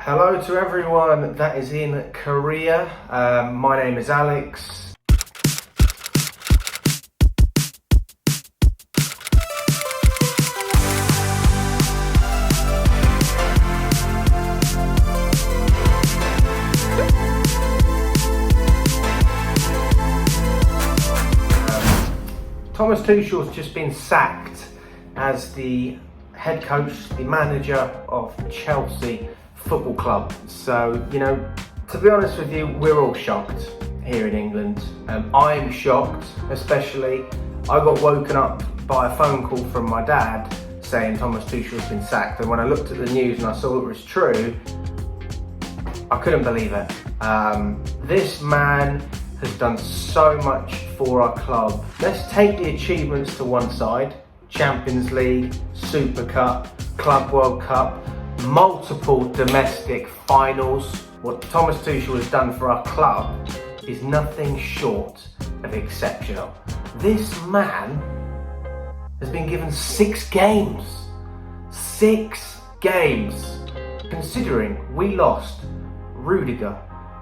Hello to everyone that is in Korea. My name is Alex. Thomas Tuchel's just been sacked as the head coach, the manager of Chelsea Football Club. So, to be honest with you, we're all shocked here in England. I'm shocked, especially. I got woken up by a phone call from my dad saying Thomas Tuchel's been sacked. And when I looked at the news and I saw it was true, I couldn't believe it. This man has done so much for our club. Let's take the achievements to one side. Champions League, Super Cup, Club World Cup, multiple domestic finals. What Thomas Tuchel has done for our club is nothing short of exceptional. This man has been given 6 games. 6 games. Considering we lost Rudiger,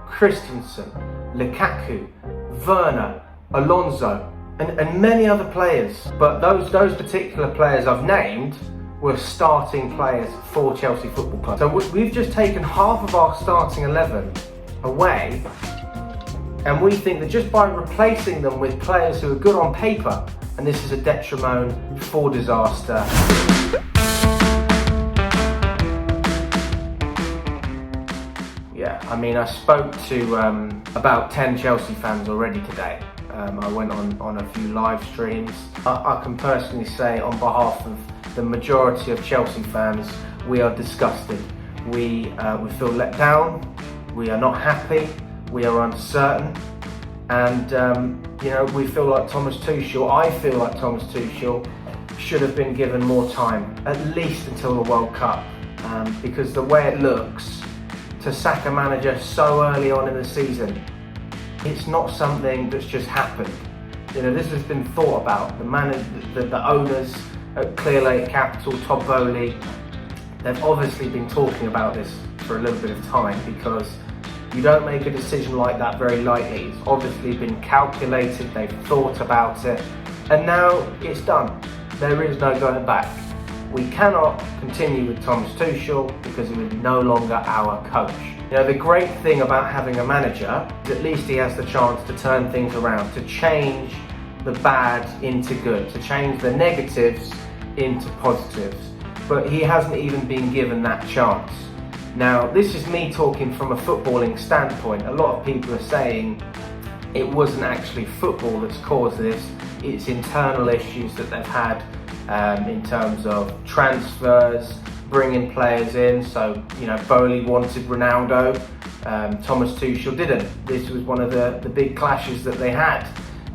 Christensen, Lukaku, Werner, Alonso, and many other players. But those particular players I've named were starting players for Chelsea Football Club. So we've just taken half of our starting 11 away, and we think that just by replacing them with players who are good on paper, and this is a detriment for disaster. Yeah, I spoke to about 10 Chelsea fans already today. I went on a few live streams. I can personally say on behalf of the majority of Chelsea fans, we are disgusted. We feel let down, we are not happy, we are uncertain, and we feel like Thomas Tuchel, I feel like Thomas Tuchel should have been given more time, at least until the World Cup, because the way it looks, to sack a manager so early on in the season, it's not something that's just happened. This has been thought about. The owners at Clear Lake Capital, Todd Bowley, they've obviously been talking about this for a little bit of time, because you don't make a decision like that very lightly. It's obviously been calculated, they've thought about it, and now it's done. There is no going back. We cannot continue with Thomas Tuchel because he is no longer our coach. The great thing about having a manager is at least he has the chance to turn things around, to change the bad into good, to change the negatives into positives. But he hasn't even been given that chance. Now, this is me talking from a footballing standpoint. A lot of people are saying it wasn't actually football that's caused this, it's internal issues that they've had in terms of transfers, bringing players in. So, Bowley wanted Ronaldo, Thomas Tuchel didn't. This was one of the big clashes that they had.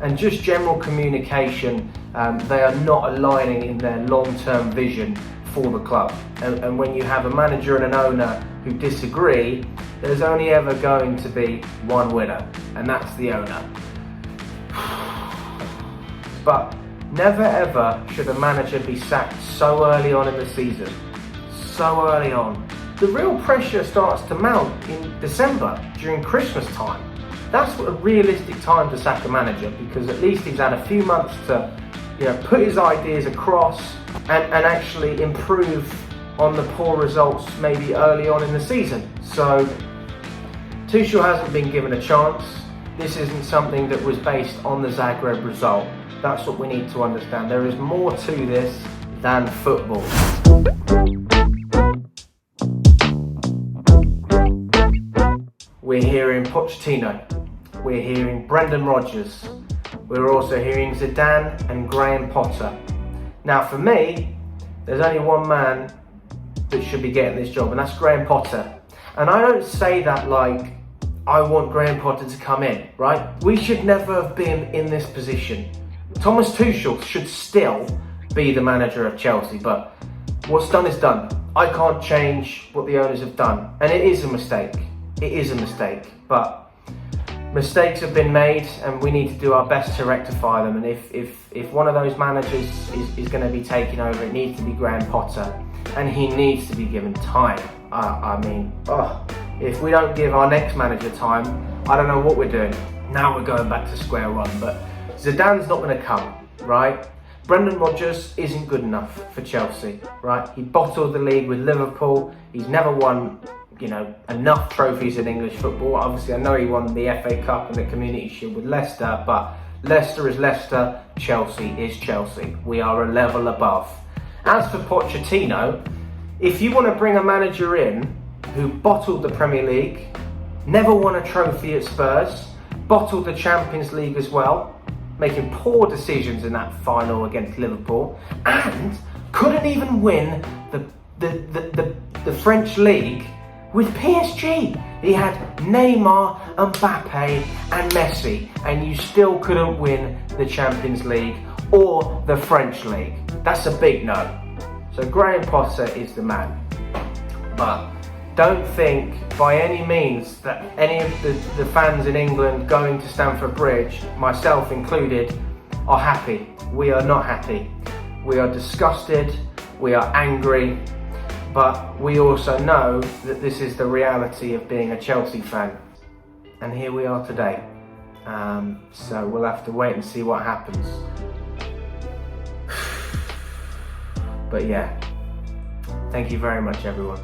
And just general communication, they are not aligning in their long-term vision for the club. And when you have a manager and an owner who disagree, there's only ever going to be one winner, and that's the owner. But never ever should a manager be sacked so early on in the season. So early on. The real pressure starts to mount in December, during Christmas time. That's a realistic time to sack a manager, because at least he's had a few months to put his ideas across and actually improve on the poor results maybe early on in the season. So Tuchel hasn't been given a chance. This isn't something that was based on the Zagreb result. That's what we need to understand. There is more to this than football. We're hearing Pochettino. We're hearing Brendan Rodgers. We're also hearing Zidane and Graham Potter. Now, for me, there's only one man that should be getting this job, and that's Graham Potter. And I don't say that like I want Graham Potter to come in, right? We should never have been in this position. Thomas Tuchel should still be the manager of Chelsea, but what's done is done. I can't change what the owners have done, and it is a mistake. It is a mistake, but mistakes have been made, and we need to do our best to rectify them. And if one of those managers is going to be taking over, it needs to be Graham Potter. and he needs to be given time. If we don't give our next manager time, I don't know what we're doing. Now we're going back to square one, but Zidane's not going to come, right? Brendan Rodgers isn't good enough for Chelsea, right? He bottled the league with Liverpool. He's never won, enough trophies in English football. Obviously, I know he won the FA Cup and the Community Shield with Leicester, but Leicester is Leicester, Chelsea is Chelsea. We are a level above. As for Pochettino, if you want to bring a manager in who bottled the Premier League, never won a trophy at Spurs, bottled the Champions League as well, making poor decisions in that final against Liverpool, and couldn't even win the French league with PSG. He had Neymar, Mbappe and Messi, and you still couldn't win the Champions League or the French league. That's a big no. So Graham Potter is the man. But don't think by any means that any of the fans in England going to Stamford Bridge, myself included, are happy. We are not happy. We are disgusted, we are angry, but we also know that this is the reality of being a Chelsea fan. And here we are today. So we'll have to wait and see what happens. But yeah, thank you very much everyone.